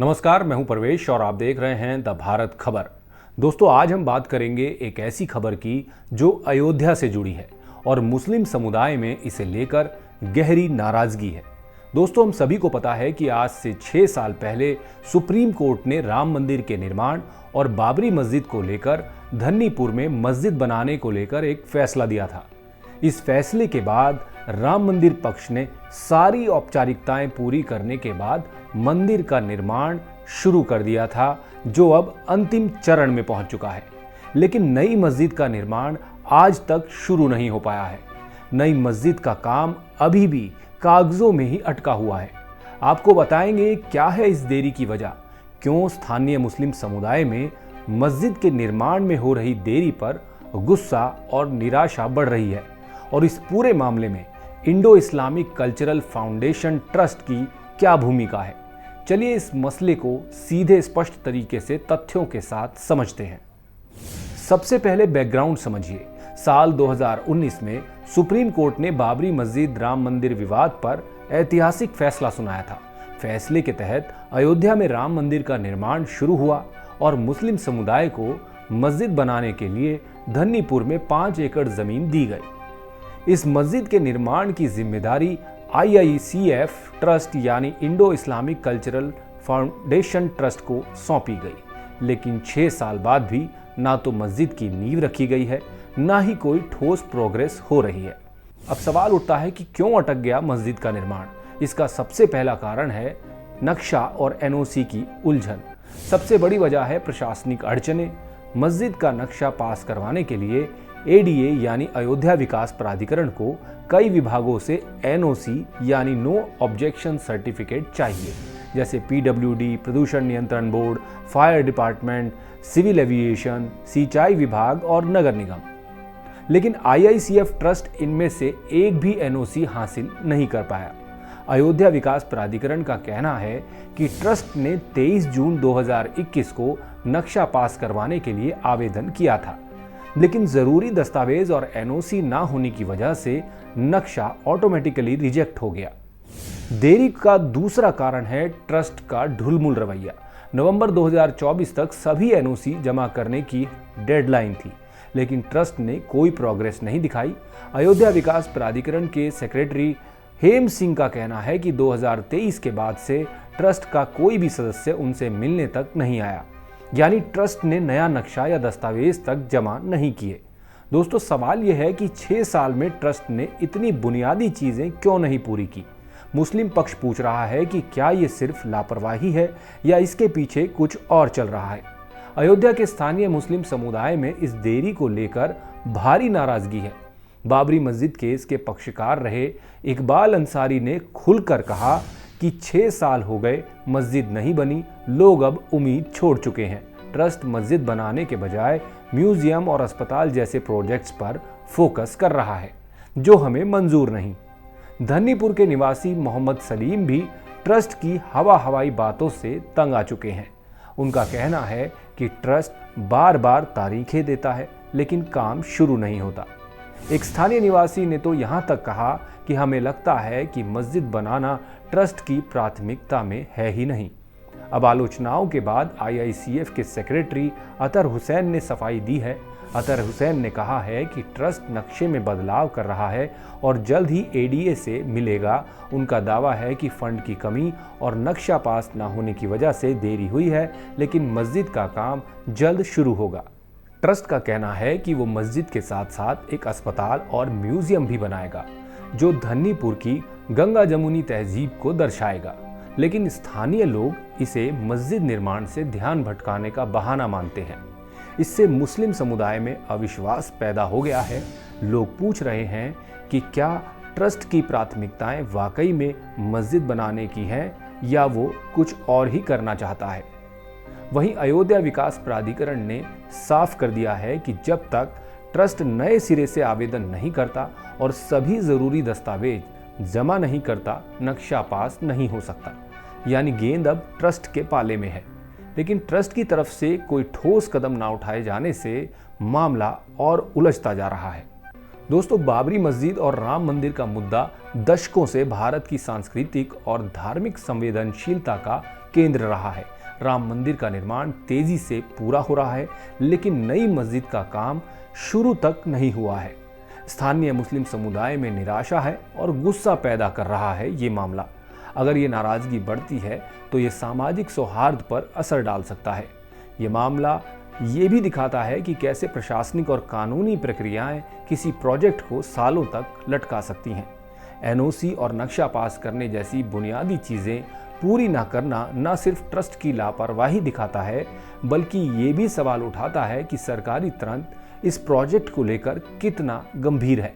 नमस्कार, मैं हूं परवेश और आप देख रहे हैं द भारत खबर। दोस्तों, आज हम बात करेंगे एक ऐसी खबर की जो अयोध्या से जुड़ी है और मुस्लिम समुदाय में इसे लेकर गहरी नाराजगी है। दोस्तों, हम सभी को पता है कि आज से 6 साल पहले सुप्रीम कोर्ट ने राम मंदिर के निर्माण और बाबरी मस्जिद को लेकर धन्नीपुर में मस्जिद बनाने को लेकर एक फैसला दिया था। इस फैसले के बाद राम मंदिर पक्ष ने सारी औपचारिकताएं पूरी करने के बाद मंदिर का निर्माण शुरू कर दिया था, जो अब अंतिम चरण में पहुंच चुका है। लेकिन नई मस्जिद का निर्माण आज तक शुरू नहीं हो पाया है। नई मस्जिद का काम अभी भी कागजों में ही अटका हुआ है। आपको बताएंगे क्या है इस देरी की वजह, क्यों स्थानीय मुस्लिम समुदाय में मस्जिद के निर्माण में हो रही देरी पर गुस्सा और निराशा बढ़ रही है, और इस पूरे मामले में Indo Islamic cultural foundation trust की क्या भूमिका है। चलिए इस मसले को सीधे स्पष्ट तरीके से तथ्यों के साथ समझते हैं। सबसे पहले बैकग्राउंड समझिए। साल 2019 में सुप्रीम कोर्ट ने बाबरी मस्जिद राम मंदिर विवाद पर ऐतिहासिक फैसला सुनाया था। फैसले के तहत अयोध्या में राम मंदिर का निर्माण शुरू हुआ और मुस्लिम समुदाय को मस्जिद बनाने के लिए धन्नीपुर में 5 एकड़ जमीन दी गई। इस मस्जिद के निर्माण की जिम्मेदारी IICF ट्रस्ट यानी Indo Islamic cultural foundation trust को सौंपी गई। लेकिन 6 साल बाद भी ना तो मस्जिद की नींव रखी गई है, ना ही कोई ठोस प्रोग्रेस हो रही है। अब सवाल उठता है कि क्यों अटक गया मस्जिद का निर्माण। इसका सबसे पहला कारण है नक्शा और NOC की उलझन। सबसे बड़ी वजह है प्रशासनिक अड़चनें। मस्जिद का नक्शा पास करवाने के लिए ADA यानी अयोध्या विकास प्राधिकरण को कई विभागों से NOC यानी नो ऑब्जेक्शन सर्टिफिकेट चाहिए, जैसे PWD, प्रदूषण नियंत्रण board, fire department, civil aviation, सिंचाई विभाग और नगर निगम। लेकिन IICF ट्रस्ट इनमें से एक भी NOC हासिल नहीं कर पाया। अयोध्या विकास प्राधिकरण का कहना है कि ट्रस्ट ने 23 जून 2021 को नक्शा पास करवाने के लिए आवेदन किया था, लेकिन जरूरी दस्तावेज और NOC ना होने की वजह से नक्शा ऑटोमेटिकली रिजेक्ट हो गया। देरी का दूसरा कारण है ट्रस्ट का ढुलमुल रवैया। नवंबर 2024 तक सभी NOC जमा करने की डेडलाइन थी, लेकिन ट्रस्ट ने कोई प्रोग्रेस नहीं दिखाई। अयोध्या विकास प्राधिकरण के सेक्रेटरी हेम सिंह का कहना है कि 2023 के बाद से ट्रस्ट का कोई भी सदस्य उनसे मिलने तक नहीं आया, यानी ट्रस्ट ने नया नक्शा या दस्तावेज तक जमा नहीं किए। दोस्तों, सवाल यह है कि 6 साल में ट्रस्ट ने इतनी बुनियादी चीजें क्यों नहीं पूरी की। मुस्लिम पक्ष पूछ रहा है कि क्या ये सिर्फ लापरवाही है या इसके पीछे कुछ और चल रहा है। अयोध्या के स्थानीय मुस्लिम समुदाय में इस देरी को लेकर भारी नाराजगी है। बाबरी मस्जिद केस के पक्षकार रहे इकबाल अंसारी ने खुलकर कहा कि 6 साल हो गए, मस्जिद नहीं बनी, लोग अब उम्मीद छोड़ चुके हैं। ट्रस्ट मस्जिद बनाने के बजाय म्यूजियम और अस्पताल जैसे प्रोजेक्ट्स पर फोकस कर रहा है, जो हमें मंजूर नहीं। धन्नीपुर के निवासी मोहम्मद सलीम भी ट्रस्ट की हवाई बातों से तंग आ चुके हैं। उनका कहना है कि ट्रस्ट बार बार तारीखें देता है, लेकिन काम शुरू नहीं होता। एक स्थानीय निवासी ने तो यहाँ तक कहा कि हमें लगता है कि मस्जिद बनाना ट्रस्ट की प्राथमिकता में है ही नहीं। अब आलोचनाओं के बाद IICF के सेक्रेटरी अतर हुसैन ने सफाई दी है। अतर हुसैन ने कहा है कि ट्रस्ट नक्शे में बदलाव कर रहा है और जल्द ही ADA से मिलेगा। उनका दावा है कि फंड की कमी और नक्शा पास न होने की वजह से देरी हुई है, लेकिन मस्जिद का काम जल्द शुरू होगा। ट्रस्ट का कहना है कि वो मस्जिद के साथ साथ एक अस्पताल और म्यूजियम भी बनाएगा, जो धन्नीपुर की गंगा जमुनी तहजीब को दर्शाएगा। लेकिन स्थानीय लोग इसे मस्जिद निर्माण से ध्यान भटकाने का बहाना मानते हैं। इससे मुस्लिम समुदाय में अविश्वास पैदा हो गया है। लोग पूछ रहे हैं कि क्या ट्रस्ट की प्राथमिकताएं वाकई में मस्जिद बनाने की हैं या वो कुछ और ही करना चाहता है। वहीं अयोध्या विकास प्राधिकरण ने साफ कर दिया है कि जब तक ट्रस्ट नए सिरे से आवेदन नहीं करता और सभी जरूरी दस्तावेज जमा नहीं करता, नक्शा पास नहीं हो सकता। यानी गेंद अब ट्रस्ट के पाले में है। लेकिन ट्रस्ट की तरफ से कोई ठोस कदम ना उठाए जाने से मामला और उलझता जा रहा है। दोस्तों, बाबरी मस्जिद और राम मंदिर का मुद्दा दशकों से भारत की सांस्कृतिक और धार्मिक संवेदनशीलता का केंद्र रहा है। राम मंदिर का निर्माण तेजी से पूरा हो रहा है, लेकिन नई मस्जिद का काम शुरू तक नहीं हुआ है। स्थानीय मुस्लिम समुदाय में निराशा है और गुस्सा पैदा कर रहा है ये मामला। अगर ये नाराजगी बढ़ती है तो ये सामाजिक सौहार्द पर असर डाल सकता है। ये मामला ये भी दिखाता है कि कैसे प्रशासनिक और कानूनी प्रक्रियाएं किसी प्रोजेक्ट को सालों तक लटका सकती हैं। एनओसी और नक्शा पास करने जैसी बुनियादी चीज़ें पूरी ना करना न सिर्फ ट्रस्ट की लापरवाही दिखाता है, बल्कि ये भी सवाल उठाता है कि सरकारी तंत्र इस प्रोजेक्ट को लेकर कितना गंभीर है।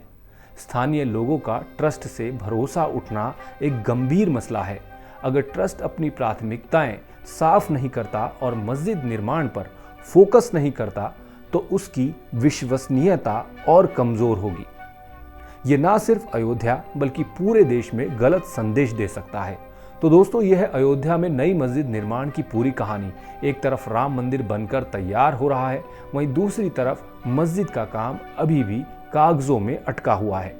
स्थानीय लोगों का ट्रस्ट से भरोसा उठना एक गंभीर मसला है। अगर ट्रस्ट अपनी प्राथमिकताएं साफ नहीं करता और मस्जिद निर्माण पर फोकस नहीं करता तो उसकी विश्वसनीयता और कमजोर होगी। ये ना सिर्फ अयोध्या बल्कि पूरे देश में गलत संदेश दे सकता है। तो दोस्तों, यह है अयोध्या में नई मस्जिद निर्माण की पूरी कहानी। एक तरफ राम मंदिर बनकर तैयार हो रहा है, वहीं दूसरी तरफ मस्जिद का काम अभी भी कागजों में अटका हुआ है।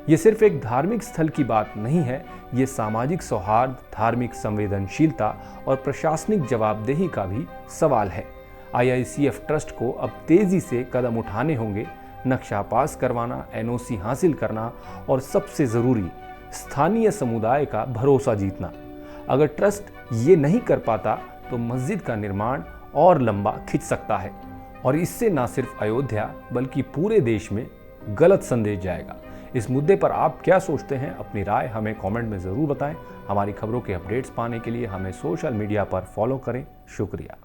ये सिर्फ एक धार्मिक स्थल की बात नहीं है, ये सामाजिक सौहार्द, धार्मिक संवेदनशीलता और प्रशासनिक जवाबदेही का भी सवाल है। IICF ट्रस्ट को अब तेजी से कदम उठाने होंगे, नक्शा पास करवाना, एनओसी हासिल करना और सबसे जरूरी स्थानीय समुदाय का भरोसा जीतना। अगर ट्रस्ट ये नहीं कर पाता तो मस्जिद का निर्माण और लंबा खिंच सकता है और इससे न सिर्फ अयोध्या बल्कि पूरे देश में गलत संदेश जाएगा। इस मुद्दे पर आप क्या सोचते हैं? अपनी राय हमें कमेंट में ज़रूर बताएं। हमारी खबरों के अपडेट्स पाने के लिए हमें सोशल मीडिया पर फॉलो करें। शुक्रिया।